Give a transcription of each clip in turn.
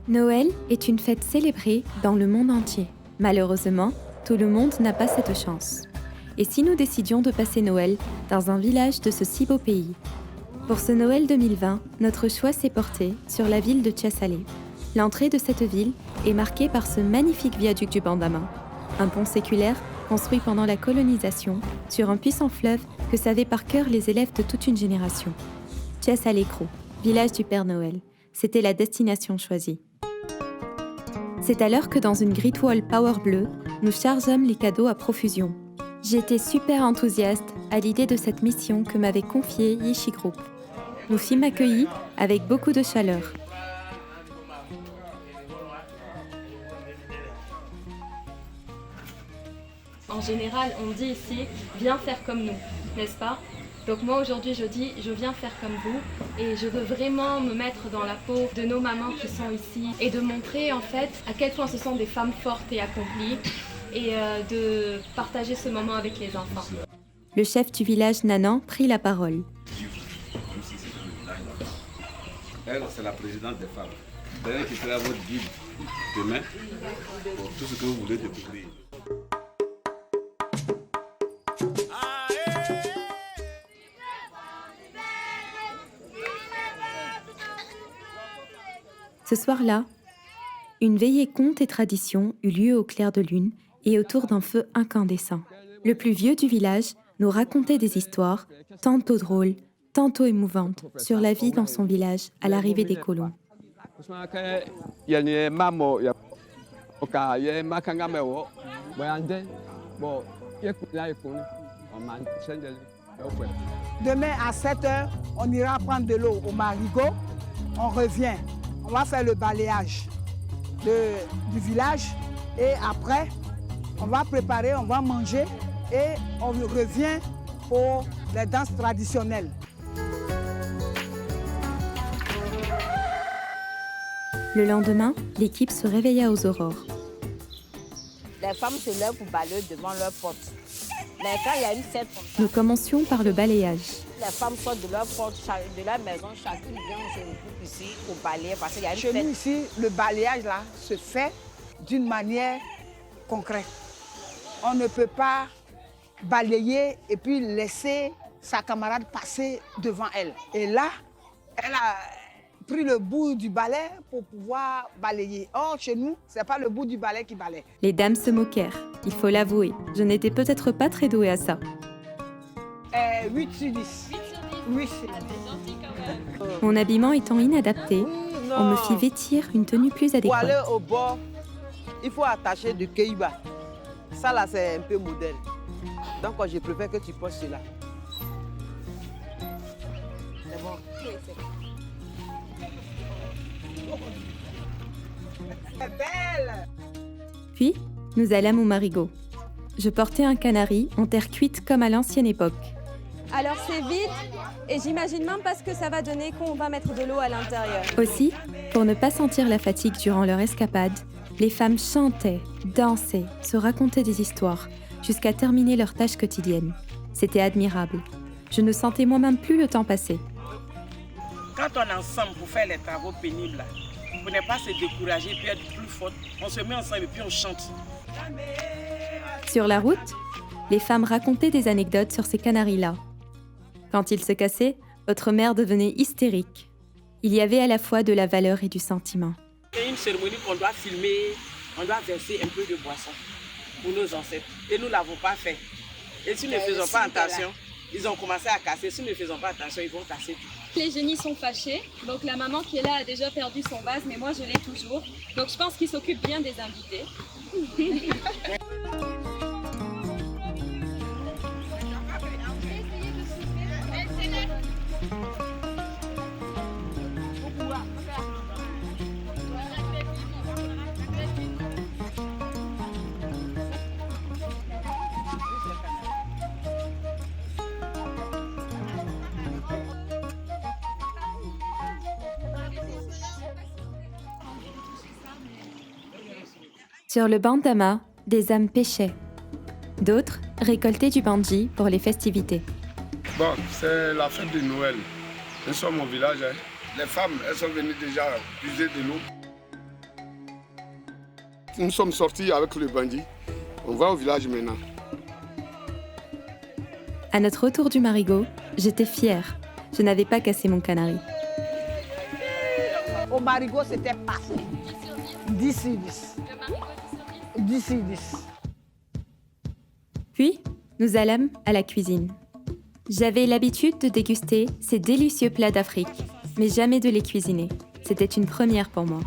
Noël est une fête célébrée dans le monde entier. Malheureusement, tout le monde n'a pas cette chance. Et si nous décidions de passer Noël dans un village de ce si beau pays? Pour ce Noël 2020, notre choix s'est porté sur la ville de Chiasalé. L'entrée de cette ville est marquée par ce magnifique viaduc du Bandama, un pont séculaire construit pendant la colonisation sur un puissant fleuve que savaient par cœur les élèves de toute une génération. Chiasalé-Crau, village du Père Noël, c'était la destination choisie. C'est alors que dans une Great Wall Power bleue, nous chargeâmes les cadeaux à profusion. J'étais super enthousiaste à l'idée de cette mission que m'avait confiée Yishi Group. Nous fîmes accueillis avec beaucoup de chaleur. En général, on dit ici « viens faire comme nous », n'est-ce pas? Donc moi aujourd'hui je dis « je viens faire comme vous » et je veux vraiment me mettre dans la peau de nos mamans qui sont ici et de montrer en fait à quel point ce sont des femmes fortes et accomplies et de partager ce moment avec les enfants. Le chef du village Nanan prit la parole. Elle, c'est la présidente des femmes. C'est elle qui sera votre guide demain pour tout ce que vous voulez découvrir. Ce soir-là, une veillée contes et traditions eut lieu au clair de lune et autour d'un feu incandescent. Le plus vieux du village nous racontait des histoires, tantôt drôles, tantôt émouvantes, sur la vie dans son village à l'arrivée des colons. Demain à 7h, on ira prendre de l'eau au marigot, on revient. On va faire le balayage du village et après, on va préparer, on va manger et on revient pour les danses traditionnelles. Le lendemain, l'équipe se réveilla aux aurores. Les femmes se lèvent pour balayer devant leur porte. Mais quand il y a une fête comme ça, Nous commencions par le balayage. les femmes sortent de leur porte, de leur maison, chacune vient se regroupe ici pour balayer parce qu'il y a une Chez fête. nous ici, le balayage là se fait d'une manière concrète. On ne peut pas balayer et puis laisser sa camarade passer devant elle. Et là, elle a pris le bout du balai pour pouvoir balayer. Or, chez nous, ce n'est pas le bout du balai qui balaye. Les dames se moquèrent, il faut l'avouer. Je n'étais peut-être pas très douée à ça. 8 sur 10. 8 sur 10. Mon habillement étant inadapté, on me fit vêtir une tenue plus Pour aller adéquate. au bord, il faut attacher du keiba. Ça là, c'est un peu modèle. Donc je préfère que tu portes cela. C'est bon. C'est belle. Puis, nous allâmes au marigot. Je portais un canari en terre cuite comme à l'ancienne époque. Alors c'est vide et j'imagine même pas ce que ça va donner quand on va mettre de l'eau à l'intérieur. Aussi, pour ne pas sentir la fatigue durant leur escapade, les femmes chantaient, dansaient, se racontaient des histoires, jusqu'à terminer leurs tâches quotidiennes. C'était admirable. Je ne sentais moi-même plus le temps passer. Quand on est ensemble pour faire les travaux pénibles, pour ne pas se décourager puis être plus forte, on se met ensemble et puis on chante. Sur la route, les femmes racontaient des anecdotes sur ces canaris-là. Quand ils se cassaient, votre mère devenait hystérique. Il y avait à la fois de la valeur et du sentiment. Il y a une cérémonie qu'on doit filmer, on doit verser un peu de boisson pour nos ancêtres. Et nous ne l'avons pas fait. Et si nous ne faisons pas attention, ils ont commencé à casser. Si nous ne faisons pas attention, ils vont casser tout. Les génies sont fâchés, donc la maman qui est là a déjà perdu son vase, mais moi je l'ai toujours. Donc je pense qu'ils s'occupent bien des invités. Sur le bandama, des âmes pêchaient. D'autres récoltaient du bandji pour les festivités. Bon, c'est la fête de Noël. Nous sommes au village. Les femmes, elles sont venues déjà puiser de l'eau. nous sommes sortis avec le bandit. On va au village maintenant. À notre retour du marigot, j'étais fière. Je n'avais pas cassé mon canari. Au marigot, c'était parfait. 10 sur 10. 10 sur 10. Puis, nous allâmes à la cuisine. J'avais l'habitude de déguster ces délicieux plats d'Afrique, mais jamais de les cuisiner. C'était une première pour moi.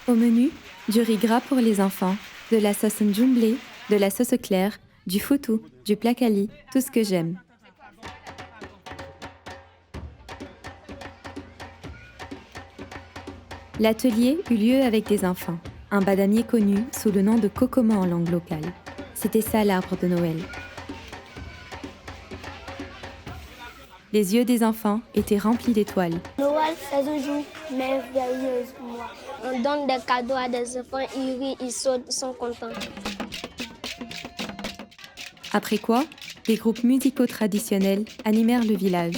Au menu, du riz gras pour les enfants, de la sauce ndjumblé, de la sauce claire, du foutou, du plakali, tout ce que j'aime. L'atelier eut lieu avec des enfants, un badamier connu sous le nom de kokoma en langue locale. C'était ça l'arbre de Noël. Les yeux des enfants étaient remplis d'étoiles. Noël, c'est un jour merveilleux pour moi. On donne des cadeaux à des enfants, ils rient, ils sautent, ils sont contents. Après quoi, des groupes musicaux traditionnels animèrent le village.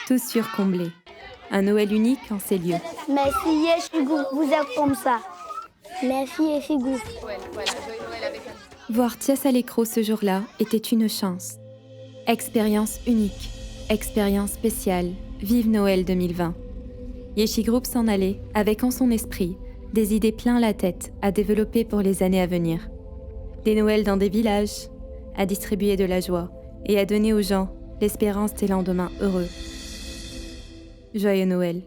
Tous surcomblés. Un Noël unique en ces lieux. Merci Yeshigou, vous êtes comme ça. Merci Yeshigou. Voir Tias Alecro ce jour-là était une chance. Expérience unique, expérience spéciale, vive Noël 2020. Yeshi Group s'en allait avec en son esprit des idées plein la tête à développer pour les années à venir. Des Noëls dans des villages, à distribuer de la joie et à donner aux gens l'espérance des lendemains heureux. Joyeux Noël.